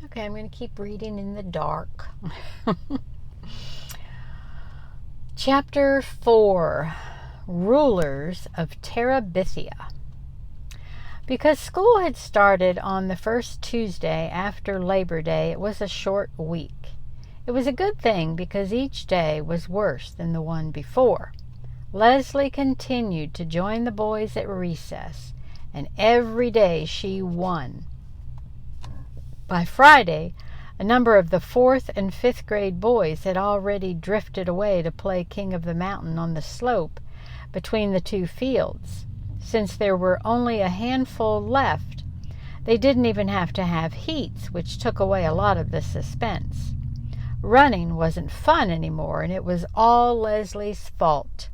Okay, I'm going to keep reading in the dark. Chapter 4, Rulers of Terabithia. Because school had started on the first Tuesday after Labor Day, it was a short week. It was a good thing because each day was worse than the one before. Leslie continued to join the boys at recess, and every day she won. By Friday, a number of the 4th and 5th grade boys had already drifted away to play King of the Mountain on the slope between the two fields. Since there were only a handful left, they didn't even have to have heats, which took away a lot of the suspense. Running wasn't fun anymore, and it was all Leslie's fault.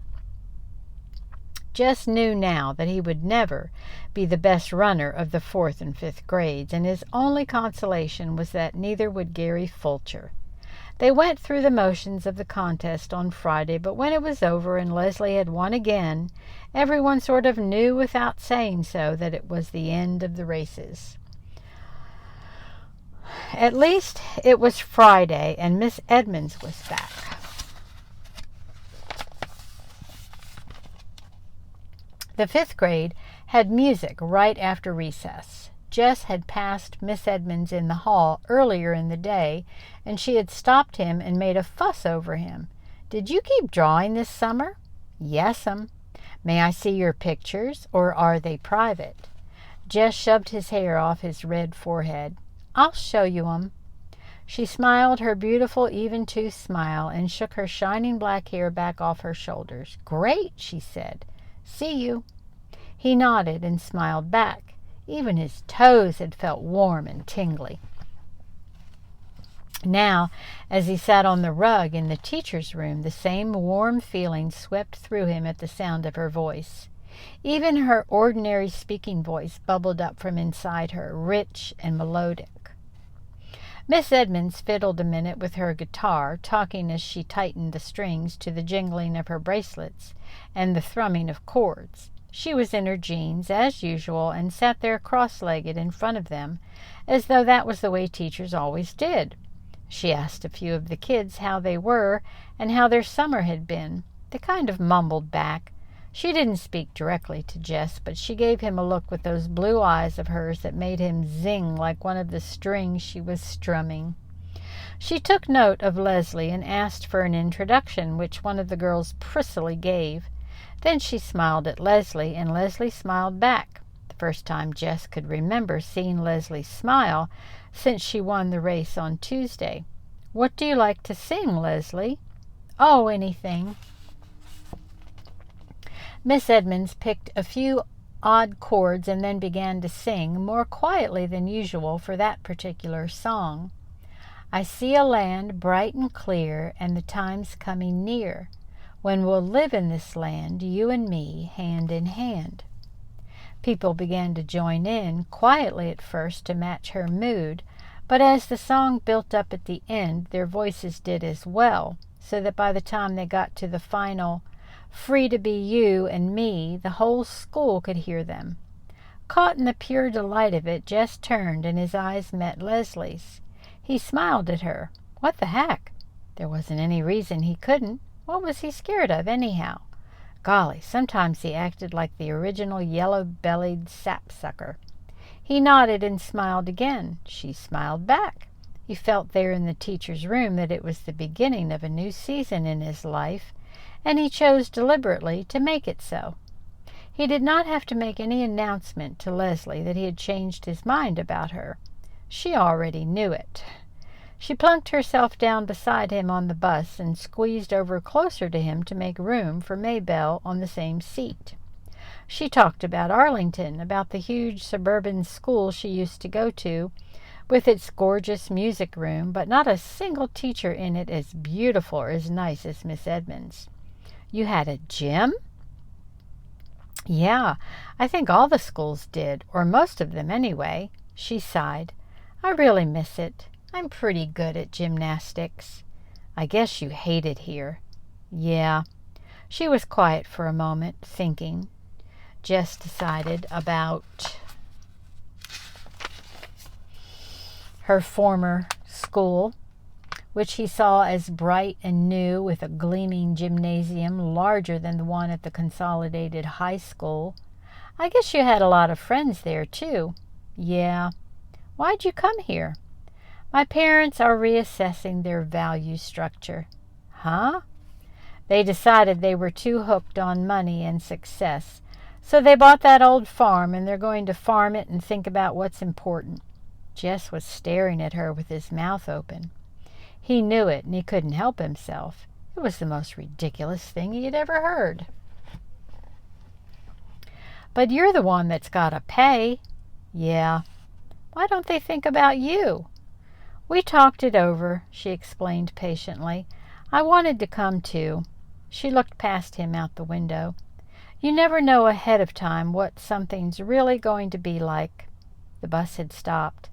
Jess knew now that he would never be the best runner of the 4th and 5th grades, and his only consolation was that neither would Gary Fulcher. They went through the motions of the contest on Friday, but when it was over and Leslie had won again, everyone sort of knew without saying so that it was the end of the races. At least it was Friday, and Miss Edmonds was back. The 5th grade had music right after recess. Jess had passed Miss Edmonds in the hall earlier in the day, and she had stopped him and made a fuss over him. "Did you keep drawing this summer?" "Yes'm." "May I see your pictures, or are they private?" Jess shoved his hair off his red forehead. "I'll show you 'em." She smiled her beautiful, even-toothed smile and shook her shining black hair back off her shoulders. "Great," she said. "See you." He nodded and smiled back. Even his toes had felt warm and tingly. Now, as he sat on the rug in the teacher's room, the same warm feeling swept through him at the sound of her voice. Even her ordinary speaking voice bubbled up from inside her, rich and melodic. Miss Edmonds fiddled a minute with her guitar, talking as she tightened the strings to the jingling of her bracelets and the thrumming of chords. She was in her jeans, as usual, and sat there cross-legged in front of them, as though that was the way teachers always did. She asked a few of the kids how they were and how their summer had been. They kind of mumbled back. She didn't speak directly to Jess, but she gave him a look with those blue eyes of hers that made him zing like one of the strings she was strumming. She took note of Leslie and asked for an introduction, which one of the girls prissily gave. Then she smiled at Leslie, and Leslie smiled back. The first time Jess could remember seeing Leslie smile since she won the race on Tuesday. "What do you like to sing, Leslie?" "Oh, anything." Miss Edmonds picked a few odd chords and then began to sing, more quietly than usual for that particular song. "I see a land bright and clear, and the time's coming near, when we'll live in this land, you and me, hand in hand." People began to join in, quietly at first to match her mood, but as the song built up at the end, their voices did as well, so that by the time they got to the final "Free to be you and me," the whole school could hear them. Caught in the pure delight of it, Jess turned and his eyes met Leslie's. He smiled at her. What the heck? There wasn't any reason he couldn't. What was he scared of, anyhow? Golly, sometimes he acted like the original yellow-bellied sapsucker. He nodded and smiled again. She smiled back. He felt there in the teacher's room that it was the beginning of a new season in his life, and he chose deliberately to make it so. He did not have to make any announcement to Leslie that he had changed his mind about her. She already knew it. She plunked herself down beside him on the bus and squeezed over closer to him to make room for Maybelle on the same seat. She talked about Arlington, about the huge suburban school she used to go to, with its gorgeous music room, but not a single teacher in it as beautiful or as nice as Miss Edmonds. "You had a gym?" "Yeah, I think all the schools did, or most of them anyway." She sighed. "I really miss it. I'm pretty good at gymnastics." "I guess you hate it here." "Yeah." She was quiet for a moment, thinking. Jess decided about her former school, which he saw as bright and new with a gleaming gymnasium larger than the one at the consolidated high school. I guess you had a lot of friends there, too. Yeah. Why'd you come here? My parents are reassessing their value structure. Huh? They decided they were too hooked on money and success. So they bought that old farm and they're going to farm it and think about what's important. Jess was staring at her with his mouth open. He knew it and he couldn't help himself. It was the most ridiculous thing he had ever heard. But you're the one that's got to pay. Yeah. Why don't they think about you? We talked it over, she explained patiently. I wanted to come too. She looked past him out the window. You never know ahead of time what something's really going to be like. The bus had stopped.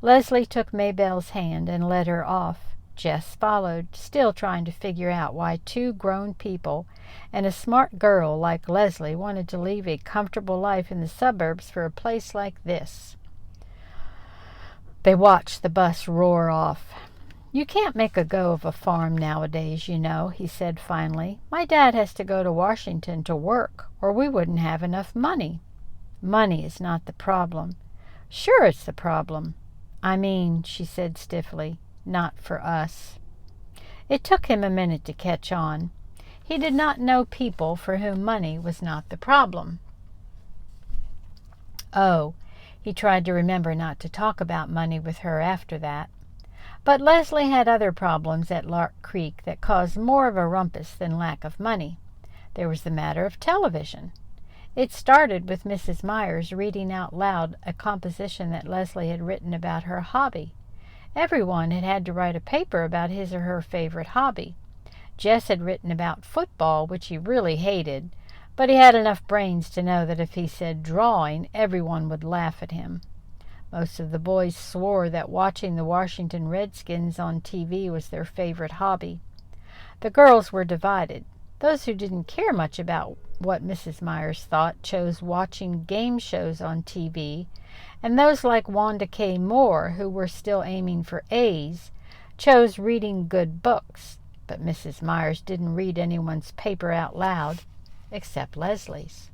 Leslie took Maybelle's hand and led her off. Jess followed, still trying to figure out why two grown people and a smart girl like Leslie wanted to leave a comfortable life in the suburbs for a place like this. They watched the bus roar off. You can't make a go of a farm nowadays, you know, he said finally. My dad has to go to Washington to work, or we wouldn't have enough money. Money is not the problem. Sure, it's the problem. I mean, she said stiffly, not for us. It took him a minute to catch on. He did not know people for whom money was not the problem. Oh, he tried to remember not to talk about money with her after that. But Leslie had other problems at Lark Creek that caused more of a rumpus than lack of money. There was the matter of television. It started with Mrs. Myers reading out loud a composition that Leslie had written about her hobby. Everyone had had to write a paper about his or her favorite hobby. Jess had written about football, which he really hated, but he had enough brains to know that if he said drawing, everyone would laugh at him. Most of the boys swore that watching the Washington Redskins on TV was their favorite hobby. The girls were divided. Those who didn't care much about what Mrs. Myers thought chose watching game shows on TV, and those like Wanda K. Moore, who were still aiming for A's, chose reading good books. But Mrs. Myers didn't read anyone's paper out loud, except Leslie's.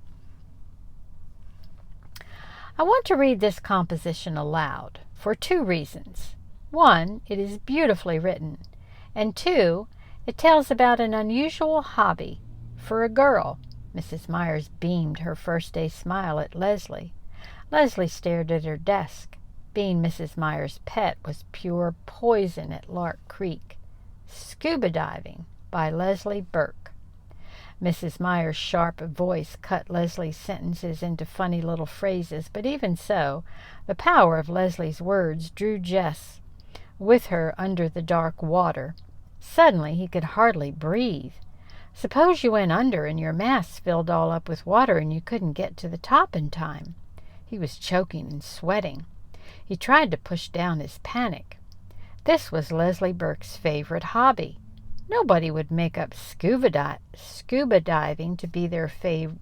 I want to read this composition aloud for two reasons. One, it is beautifully written, and two, it tells about an unusual hobby for a girl. Mrs. Myers beamed her first-day smile at Leslie. Leslie stared at her desk. Being Mrs. Myers' pet was pure poison at Lark Creek. Scuba Diving by Leslie Burke. Mrs. Myers' sharp voice cut Leslie's sentences into funny little phrases, but even so, the power of Leslie's words drew Jess with her under the dark water. Suddenly he could hardly breathe. Suppose you went under and your mask filled all up with water and you couldn't get to the top in time. He was choking and sweating. He tried to push down his panic. This was Leslie Burke's favorite hobby. Nobody would make up scuba diving to be their favorite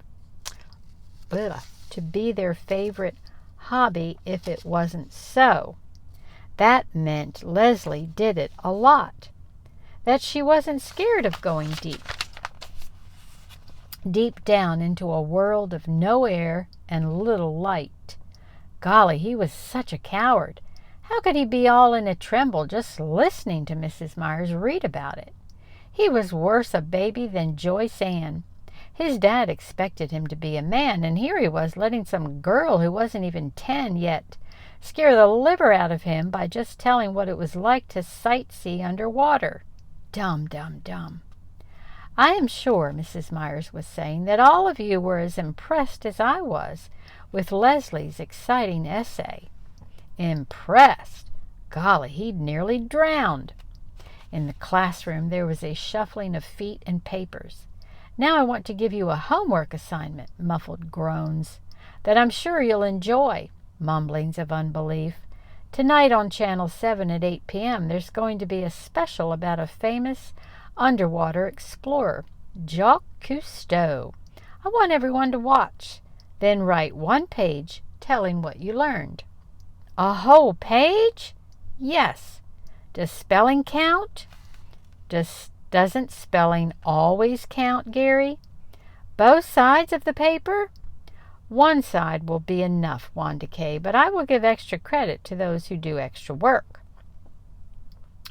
hobby if it wasn't so. That meant Leslie did it a lot. That she wasn't scared of going deep down into a world of no air and little light. Golly, he was such a coward. How could he be all in a tremble just listening to Mrs. Myers read about it? He was worse a baby than Joyce Ann. His dad expected him to be a man, and here he was letting some girl who wasn't even 10 yet scare the liver out of him by just telling what it was like to sightsee underwater. Dumb, dumb, dumb. I am sure, Mrs. Myers was saying, that all of you were as impressed as I was with Leslie's exciting essay. Impressed? Golly, he'd nearly drowned. In the classroom there was a shuffling of feet and papers. Now I want to give you a homework assignment, muffled groans, that I'm sure you'll enjoy, mumblings of unbelief. Tonight on Channel 7 at 8 p.m. there's going to be a special about a famous underwater explorer, Jacques Cousteau. I want everyone to watch. Then write one page telling what you learned. A whole page? Yes. Does spelling count? Doesn't spelling always count, Gary? Both sides of the paper? One side will be enough, Wanda Kay, but I will give extra credit to those who do extra work.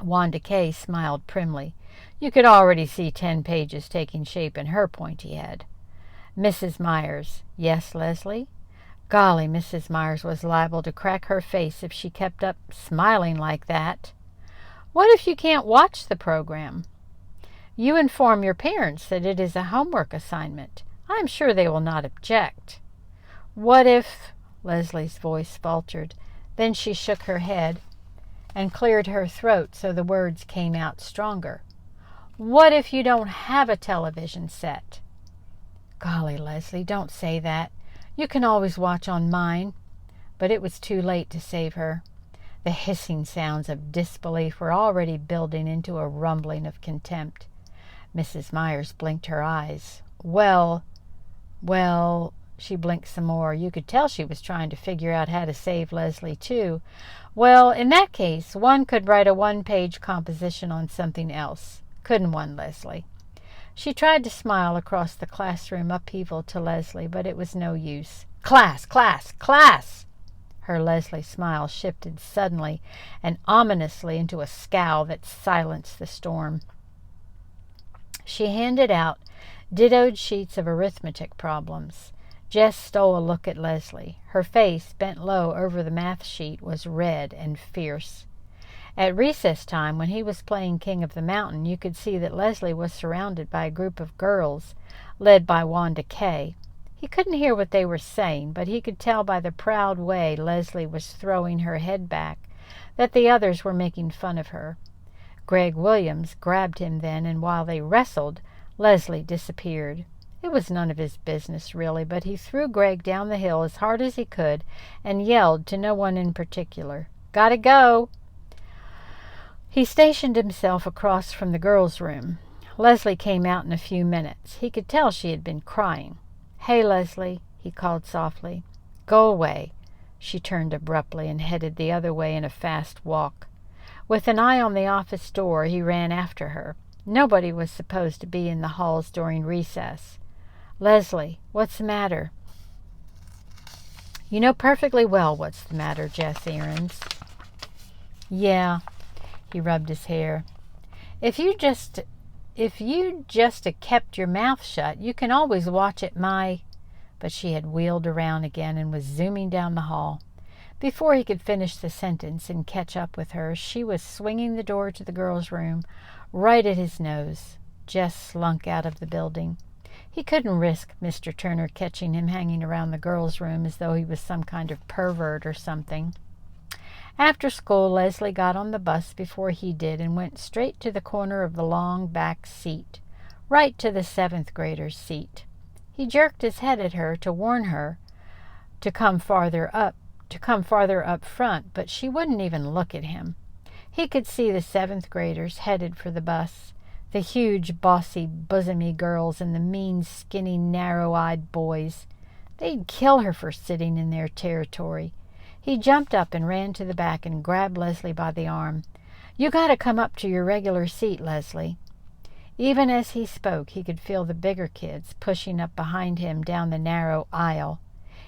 Wanda Kay smiled primly. You could already see 10 pages taking shape in her pointy head. Mrs. Myers. Yes, Leslie? Golly, Mrs. Myers was liable to crack her face if she kept up smiling like that. What if you can't watch the program? You inform your parents that it is a homework assignment. I am sure they will not object. What if... Leslie's voice faltered. Then she shook her head and cleared her throat so the words came out stronger. What if you don't have a television set? Golly, Leslie, don't say that. You can always watch on mine. But it was too late to save her. The hissing sounds of disbelief were already building into a rumbling of contempt. Mrs. Myers blinked her eyes. Well, she blinked some more. You could tell she was trying to figure out how to save Leslie, too. Well, in that case, one could write a 1-page composition on something else. Couldn't one, Leslie? She tried to smile across the classroom upheaval to Leslie, but it was no use. Class, class, class! Her Leslie smile shifted suddenly and ominously into a scowl that silenced the storm. She handed out dittoed sheets of arithmetic problems. Jess stole a look at Leslie. Her face, bent low over the math sheet, was red and fierce. At recess time, when he was playing King of the Mountain, you could see that Leslie was surrounded by a group of girls, led by Wanda Kay. He couldn't hear what they were saying, but he could tell by the proud way Leslie was throwing her head back that the others were making fun of her. Greg Williams grabbed him then, and while they wrestled, Leslie disappeared. It was none of his business, really, but he threw Greg down the hill as hard as he could and yelled to no one in particular, "Gotta go!" He stationed himself across from the girls' room. Leslie came out in a few minutes. He could tell she had been crying. "Hey, Leslie," he called softly. "Go away." She turned abruptly and headed the other way in a fast walk. With an eye on the office door, he ran after her. Nobody was supposed to be in the halls during recess. "Leslie, what's the matter?" "You know perfectly well what's the matter, Jess Aarons." "Yeah." He rubbed his hair. If you just kept your mouth shut, you can always watch at my..." But she had wheeled around again and was zooming down the hall. Before he could finish the sentence and catch up with her, she was swinging the door to the girls' room right at his nose. Jess slunk out of the building. He couldn't risk Mr. Turner catching him hanging around the girls' room as though he was some kind of pervert or something. After school, Leslie got on the bus before he did and went straight to the corner of the long back seat, right to the 7th grader's seat. He jerked his head at her to warn her to come farther up front, but she wouldn't even look at him. He could see the 7th graders headed for the bus, the huge, bossy, bosomy girls and the mean, skinny, narrow-eyed boys. They'd kill her for sitting in their territory. He jumped up and ran to the back and grabbed Leslie by the arm. "You got to come up to your regular seat, Leslie." Even as he spoke, he could feel the bigger kids pushing up behind him down the narrow aisle.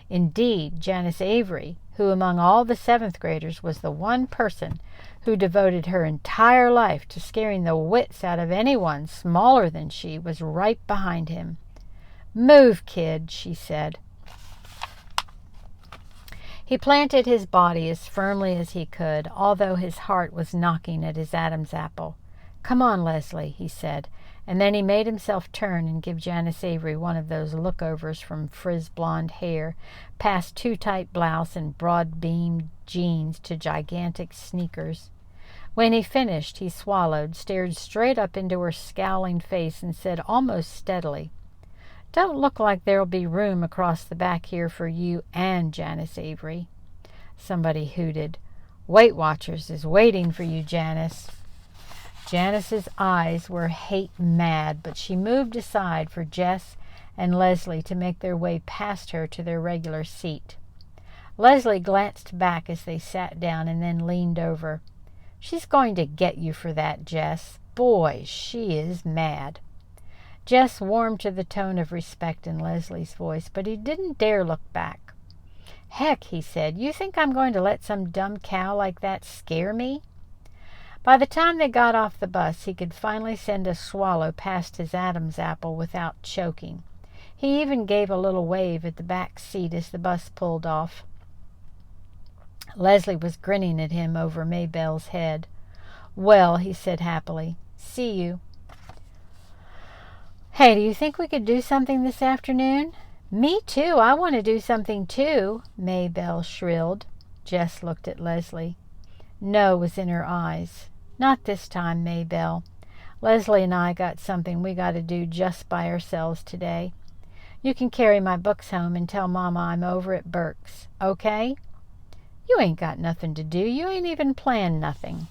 Indeed, Janice Avery, who among all the 7th graders was the one person who devoted her entire life to scaring the wits out of anyone smaller than she, was right behind him. "Move, kid," she said. He planted his body as firmly as he could, although his heart was knocking at his Adam's apple. "Come on, Leslie," he said, and then he made himself turn and give Janice Avery one of those lookovers from frizz-blonde hair, past too-tight blouse and broad-beamed jeans to gigantic sneakers. When he finished, he swallowed, stared straight up into her scowling face, and said almost steadily, "Don't look like there'll be room across the back here for you and Janice Avery." Somebody hooted. "Weight Watchers is waiting for you, Janice." Janice's eyes were hate-mad, but she moved aside for Jess and Leslie to make their way past her to their regular seat. Leslie glanced back as they sat down and then leaned over. She's going to get you for that, Jess. Boy, she is mad." Jess warmed to the tone of respect in Leslie's voice, but he didn't dare look back. "Heck," he said, "you think I'm going to let some dumb cow like that scare me?" By the time they got off the bus, he could finally send a swallow past his Adam's apple without choking. He even gave a little wave at the back seat as the bus pulled off. Leslie was grinning at him over Maybelle's head. "Well," he said happily, "see you." "Hey, do you think we could do something this afternoon?" "Me too. I want to do something too," Maybelle shrilled. Jess looked at Leslie. No was in her eyes. "Not this time, Maybelle. Leslie and I got something we got to do just by ourselves today. You can carry my books home and tell Mama I'm over at Burke's, okay?" "You ain't got nothing to do. You ain't even planned nothing."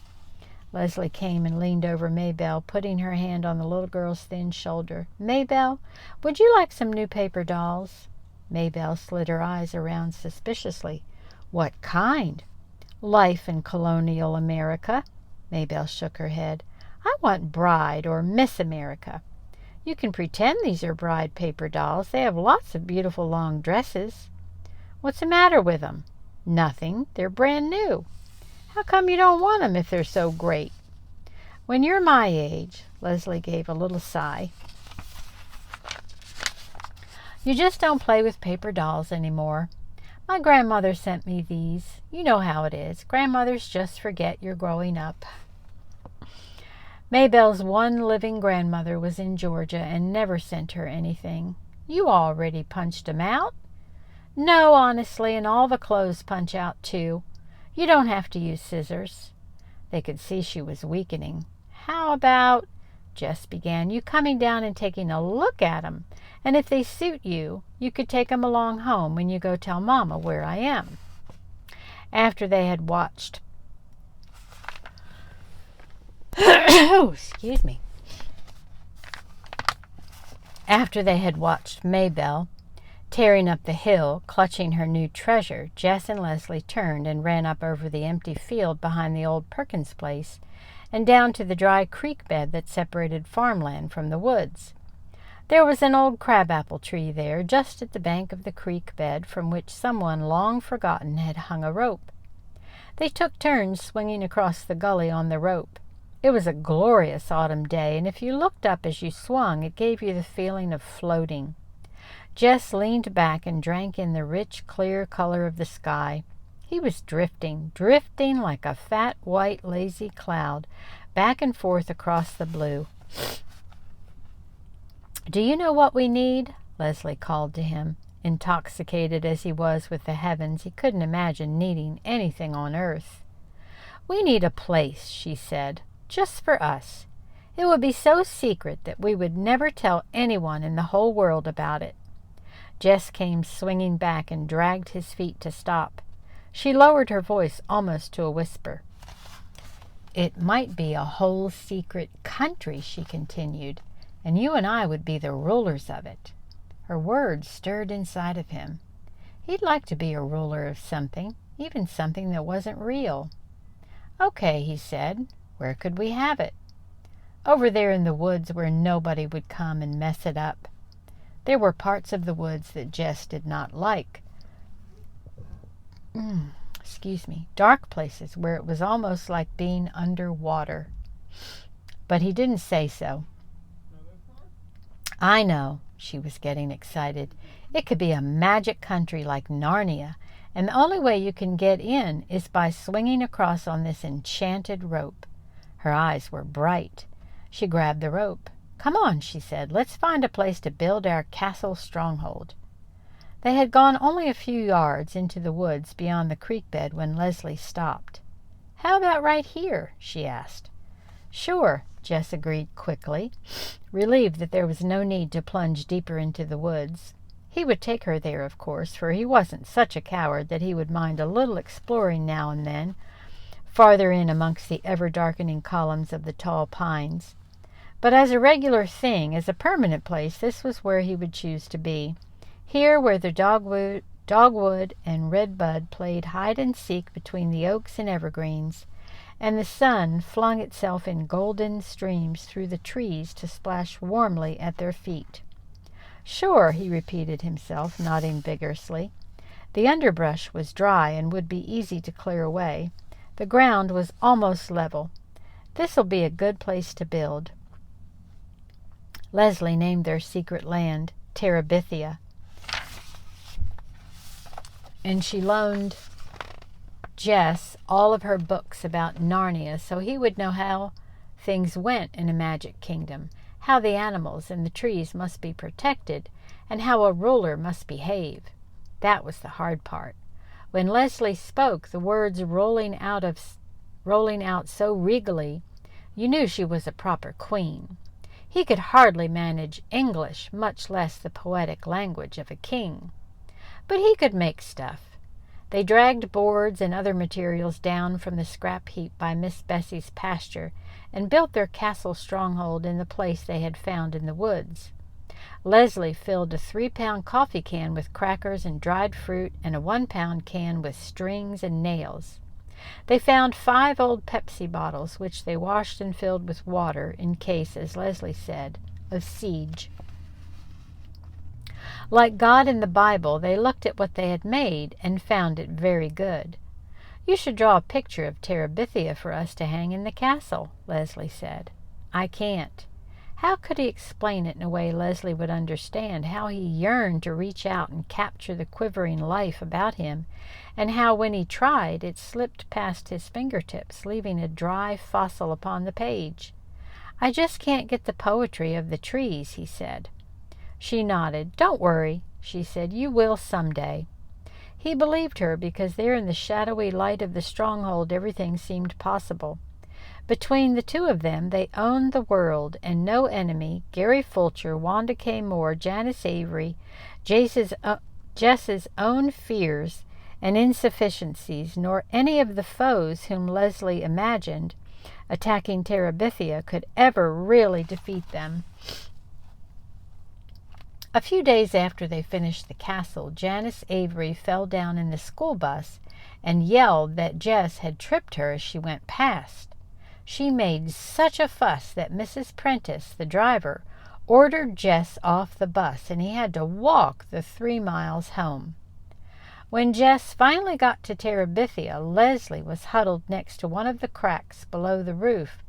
Leslie came and leaned over Maybelle, putting her hand on the little girl's thin shoulder. "Maybelle, would you like some new paper dolls?" Maybelle slid her eyes around suspiciously. "What kind?" "Life in colonial America." Maybelle shook her head. "I want Bride or Miss America." "You can pretend these are Bride paper dolls. They have lots of beautiful long dresses." "What's the matter with them?" "Nothing. They're brand new." "How come you don't want them if they're so great?" "When you're my age," Leslie gave a little sigh, "you just don't play with paper dolls anymore. My grandmother sent me these. You know how it is. Grandmothers just forget you're growing up." Maybelle's one living grandmother was in Georgia and never sent her anything. "You already punched 'em out?" "No, honestly, and all the clothes punch out too. You don't have to use scissors." They could see she was weakening. "How about," Jess began, "you coming down and taking a look at 'em? And if they suit you, you could take 'em along home when you go tell Mama where I am." After they had watched excuse me. After they had watched Maybelle tearing up the hill, clutching her new treasure, Jess and Leslie turned and ran up over the empty field behind the old Perkins place and down to the dry creek bed that separated farmland from the woods. There was an old crabapple tree there, just at the bank of the creek bed from which someone long forgotten had hung a rope. They took turns swinging across the gully on the rope. It was a glorious autumn day, and if you looked up as you swung, it gave you the feeling of floating. Jess leaned back and drank in the rich, clear color of the sky. He was drifting like a fat, white, lazy cloud, back and forth across the blue. "Do you know what we need?" Leslie called to him. Intoxicated as he was with the heavens, he couldn't imagine needing anything on earth. "We need a place," she said, "just for us. It would be so secret that we would never tell anyone in the whole world about it." Jess came swinging back and dragged his feet to stop. She lowered her voice almost to a whisper. "It might be a whole secret country," she continued, "and you and I would be the rulers of it." Her words stirred inside of him. He'd like to be a ruler of something, even something that wasn't real. "Okay," he said. "Where could we have it?" "Over there in the woods where nobody would come and mess it up." There were parts of the woods that Jess did not like. Dark places where it was almost like being underwater. But he didn't say so. "I know," she was getting excited. "It could be a magic country like Narnia, and the only way you can get in is by swinging across on this enchanted rope." Her eyes were bright. She grabbed the rope. "Come on," she said. "Let's find a place to build our castle stronghold." They had gone only a few yards into the woods beyond the creek bed when Leslie stopped. "How about right here?" she asked. "Sure," Jess agreed quickly, relieved that there was no need to plunge deeper into the woods. He would take her there, of course, for he wasn't such a coward that he would mind a little exploring now and then, farther in amongst the ever-darkening columns of the tall pines. But as a regular thing, as a permanent place, this was where he would choose to be. Here where the dogwood and redbud played hide-and-seek between the oaks and evergreens, and the sun flung itself in golden streams through the trees to splash warmly at their feet. "Sure," he repeated himself, nodding vigorously. The underbrush was dry and would be easy to clear away. The ground was almost level. "This'll be a good place to build." Leslie named their secret land Terabithia, and she loaned Jess all of her books about Narnia so he would know how things went in a magic kingdom, how the animals and the trees must be protected, and how a ruler must behave. That was the hard part. When Leslie spoke, the words rolling out so regally, you knew she was a proper queen. He could hardly manage English, much less the poetic language of a king. But he could make stuff. They dragged boards and other materials down from the scrap heap by Miss Bessie's pasture and built their castle stronghold in the place they had found in the woods. Leslie filled a 3-pound coffee can with crackers and dried fruit and a 1-pound can with strings and nails. They found 5 old Pepsi bottles, which they washed and filled with water in case, as Leslie said, of siege. Like God in the Bible, they looked at what they had made and found it very good. "You should draw a picture of Terabithia for us to hang in the castle," Leslie said. "I can't." How could he explain it in a way Leslie would understand, how he yearned to reach out and capture the quivering life about him, and how, when he tried, it slipped past his fingertips, leaving a dry fossil upon the page? "I just can't get the poetry of the trees," he said. She nodded. "Don't worry," she said. "You will someday." He believed her because there in the shadowy light of the stronghold everything seemed possible. Between the two of them they owned the world, and no enemy, Gary Fulcher, Wanda K. Moore, Janice Avery, Jess's own fears and insufficiencies, nor any of the foes whom Leslie imagined attacking Terabithia could ever really defeat them. A few days after they finished the castle, Janice Avery fell down in the school bus and yelled that Jess had tripped her as she went past. She made such a fuss that Mrs. Prentice, the driver, ordered Jess off the bus, and he had to walk the 3 miles home. When Jess finally got to Terabithia, Leslie was huddled next to one of the cracks below the roof,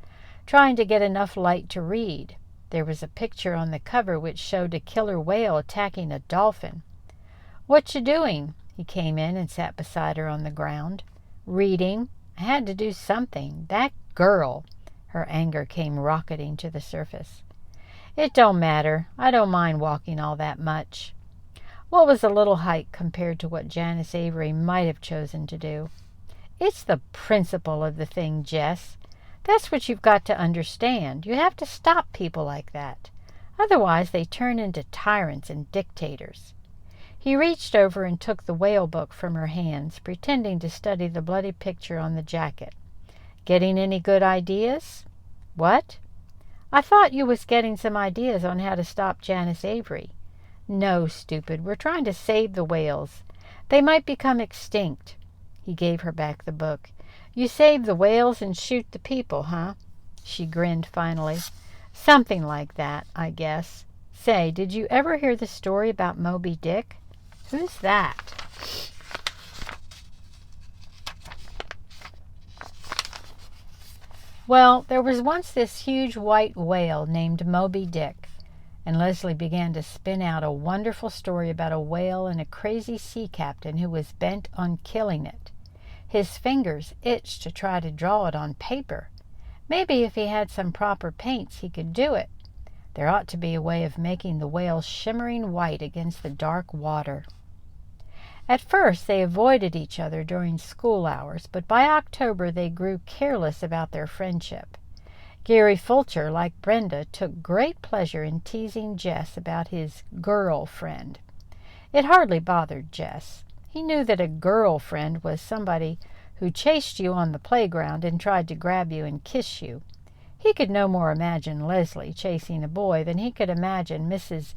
trying to get enough light to read. There was a picture on the cover which showed a killer whale attacking a dolphin. "What you doing?" He came in and sat beside her on the ground. "Reading. I had to do something. That girl." Her anger came rocketing to the surface. "It don't matter. I don't mind walking all that much." What was a little hike compared to what Janice Avery might have chosen to do? "It's the principle of the thing, Jess. That's what you've got to understand. You have to stop people like that. Otherwise they turn into tyrants and dictators." He reached over and took the whale book from her hands, pretending to study the bloody picture on the jacket. "Getting any good ideas?" "What?" "I thought you was getting some ideas on how to stop Janice Avery." "No, stupid. We're trying to save the whales. They might become extinct." He gave her back the book. "You save the whales and shoot the people, huh?" She grinned finally. "Something like that, I guess. Say, did you ever hear the story about Moby Dick?" "Who's that?" "Well, there was once this huge white whale named Moby Dick," and Leslie began to spin out a wonderful story about a whale and a crazy sea captain who was bent on killing it. His fingers itched to try to draw it on paper. Maybe if he had some proper paints he could do it. There ought to be a way of making the whale shimmering white against the dark water. At first they avoided each other during school hours, but by October they grew careless about their friendship. Gary Fulcher, like Brenda, took great pleasure in teasing Jess about his girl-friend. It hardly bothered Jess. He knew that a girl-friend was somebody who chased you on the playground and tried to grab you and kiss you. He could no more imagine Leslie chasing a boy than he could imagine Mrs.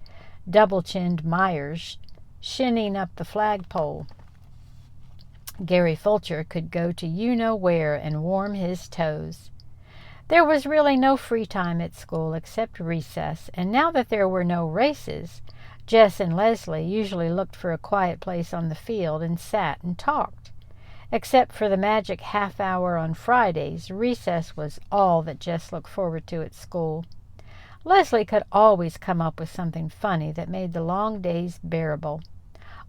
Double-Chinned Myers shinning up the flagpole. Gary Fulcher could go to you-know-where and warm his toes. There was really no free time at school except recess, and now that there were no races, Jess and Leslie usually looked for a quiet place on the field and sat and talked. Except for the magic half hour on Fridays, recess was all that Jess looked forward to at school. Leslie could always come up with something funny that made the long days bearable.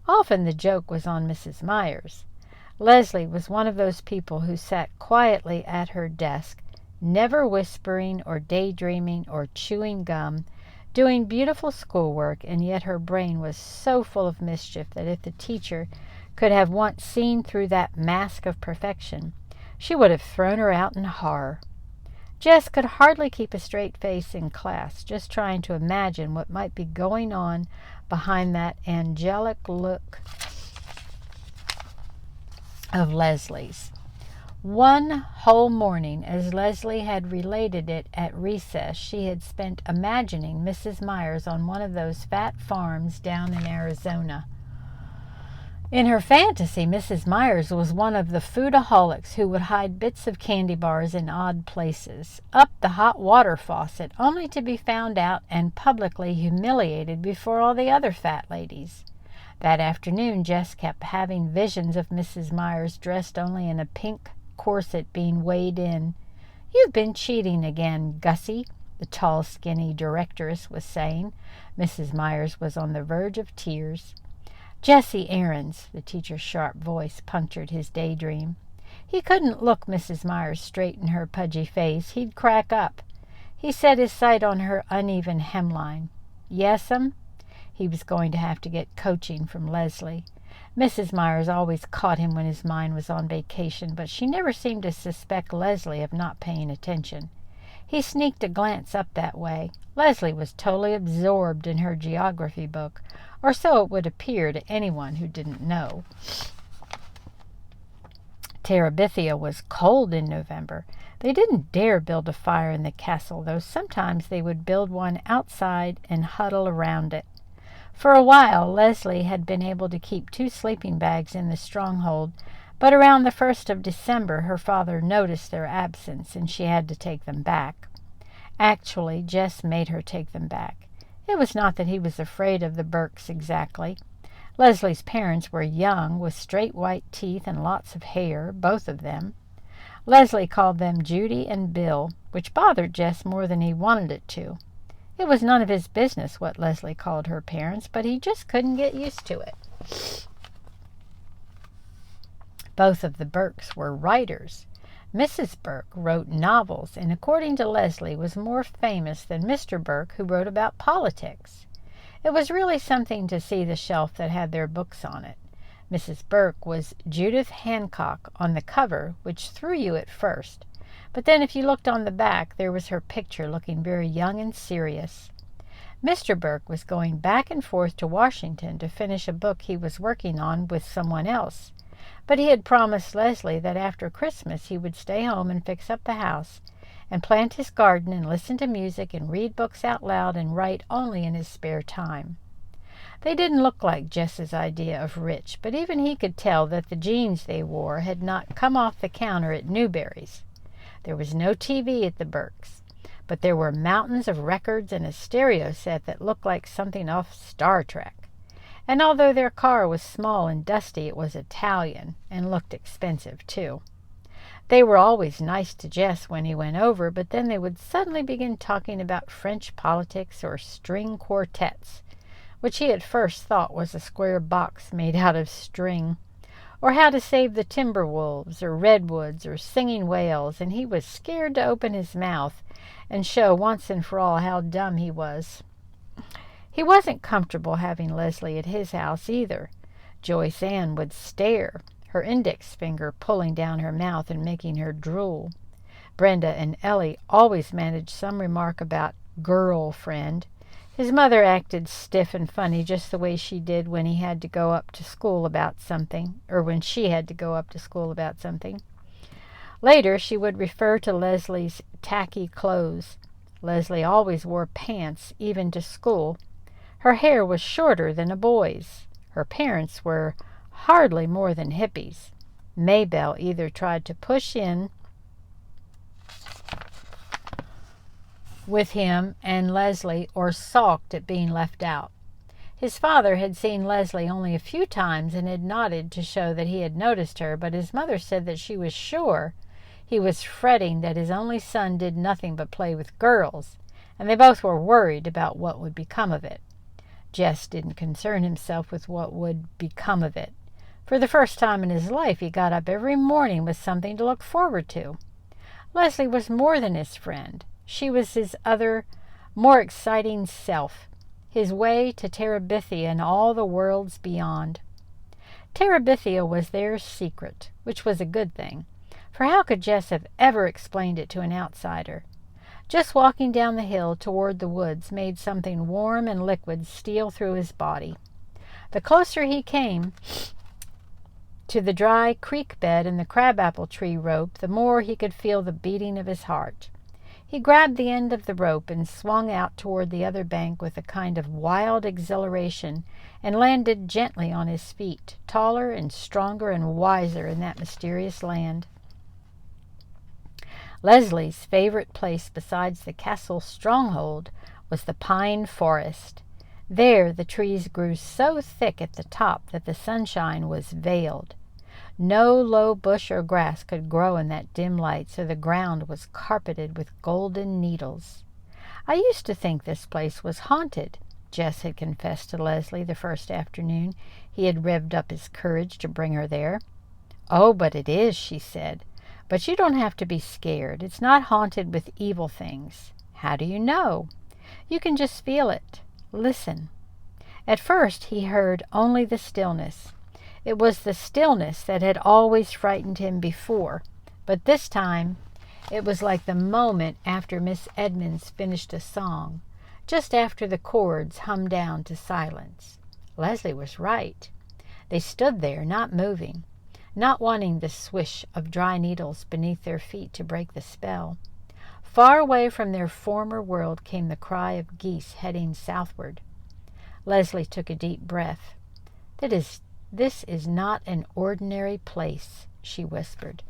Often the joke was on Mrs. Myers. Leslie was one of those people who sat quietly at her desk, never whispering or daydreaming or chewing gum, doing beautiful schoolwork, and yet her brain was so full of mischief that if the teacher could have once seen through that mask of perfection, she would have thrown her out in horror. Jess could hardly keep a straight face in class, just trying to imagine what might be going on behind that angelic look of Leslie's. One whole morning, as Leslie had related it at recess, she had spent imagining Mrs. Myers on one of those fat farms down in Arizona. In her fantasy, Mrs. Myers was one of the foodaholics who would hide bits of candy bars in odd places, up the hot water faucet, only to be found out and publicly humiliated before all the other fat ladies. That afternoon, Jess kept having visions of Mrs. Myers dressed only in a pink corset being weighed in. "You've been cheating again, Gussie," the tall, skinny directress was saying. Mrs. Myers was on the verge of tears. "Jessie Aarons," the teacher's sharp voice punctured his daydream. He couldn't look Mrs. Myers straight in her pudgy face. He'd crack up. He set his sight on her uneven hemline. "Yes'm?" He was going to have to get coaching from Leslie. Mrs. Myers always caught him when his mind was on vacation, but she never seemed to suspect Leslie of not paying attention. He sneaked a glance up that way. Leslie was totally absorbed in her geography book, or so it would appear to anyone who didn't know. Terabithia was cold in November. They didn't dare build a fire in the castle, though sometimes they would build one outside and huddle around it. For a while, Leslie had been able to keep 2 sleeping bags in the stronghold, but around the 1st of December her father noticed their absence, and she had to take them back. Actually, Jess made her take them back. It was not that he was afraid of the Burkes exactly. Leslie's parents were young, with straight white teeth and lots of hair, both of them. Leslie called them Judy and Bill, which bothered Jess more than he wanted it to. It was none of his business what Leslie called her parents, but he just couldn't get used to it. Both of the Burkes were writers. Mrs. Burke wrote novels, and according to Leslie was more famous than Mr. Burke, who wrote about politics. It was really something to see the shelf that had their books on it. Mrs. Burke was Judith Hancock on the cover, which threw you at first. But then if you looked on the back, there was her picture looking very young and serious. Mr. Burke was going back and forth to Washington to finish a book he was working on with someone else. But he had promised Leslie that after Christmas he would stay home and fix up the house, and plant his garden and listen to music and read books out loud and write only in his spare time. They didn't look like Jess's idea of rich, but even he could tell that the jeans they wore had not come off the counter at Newberry's. There was no TV at the Burkes, but there were mountains of records and a stereo set that looked like something off Star Trek. And although their car was small and dusty, it was Italian and looked expensive, too. They were always nice to Jess when he went over, but then they would suddenly begin talking about French politics or string quartets, which he at first thought was a square box made out of string, or how to save the timber wolves or redwoods or singing whales, and he was scared to open his mouth and show once and for all how dumb he was. He wasn't comfortable having Leslie at his house either. Joyce Ann would stare, her index finger pulling down her mouth and making her drool. Brenda and Ellie always managed some remark about girlfriend. His mother acted stiff and funny just the way she did when he had to go up to school about something, or when she had to go up to school about something. Later, she would refer to Leslie's tacky clothes. Leslie always wore pants, even to school. Her hair was shorter than a boy's. Her parents were hardly more than hippies. Maybelle either tried to push in with him and Leslie or sulked at being left out. His father had seen Leslie only a few times and had nodded to show that he had noticed her, but his mother said that she was sure he was fretting that his only son did nothing but play with girls, and they both were worried about what would become of it. Jess didn't concern himself with what would become of it. For the first time in his life, he got up every morning with something to look forward to. Leslie was more than his friend. She was his other, more exciting self, his way to Terabithia and all the worlds beyond. Terabithia was their secret, which was a good thing, for how could Jess have ever explained it to an outsider? Just walking down the hill toward the woods made something warm and liquid steal through his body. The closer he came to the dry creek bed and the crabapple tree rope, the more he could feel the beating of his heart. He grabbed the end of the rope and swung out toward the other bank with a kind of wild exhilaration and landed gently on his feet, taller and stronger and wiser in that mysterious land. Leslie's favorite place besides the castle stronghold was the pine forest. There the trees grew so thick at the top that the sunshine was veiled. No low bush or grass could grow in that dim light, so the ground was carpeted with golden needles. "I used to think this place was haunted," Jess had confessed to Leslie the first afternoon he had revved up his courage to bring her there. "Oh, but it is," she said. "But you don't have to be scared. It's not haunted with evil things." "How do you know?" "You can just feel it. Listen." At first he heard only the stillness. It was the stillness that had always frightened him before, but this time it was like the moment after Miss Edmonds finished a song, just after the chords hummed down to silence. Leslie was right. They stood there, not moving, not wanting the swish of dry needles beneath their feet to break the spell. Far away from their former world came the cry of geese heading southward. Leslie took a deep breath. This is not an ordinary place," she whispered.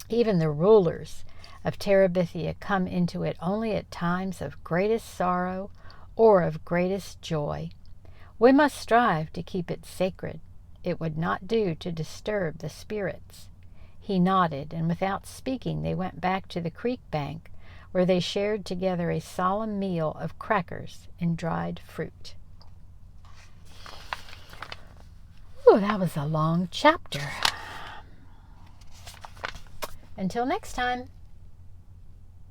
"Even the rulers of Terabithia come into it only at times of greatest sorrow or of greatest joy. We must strive to keep it sacred. It would not do to disturb the spirits." He nodded, and without speaking they went back to the creek bank, where they shared together a solemn meal of crackers and dried fruit. Oh, that was a long chapter. Until next time.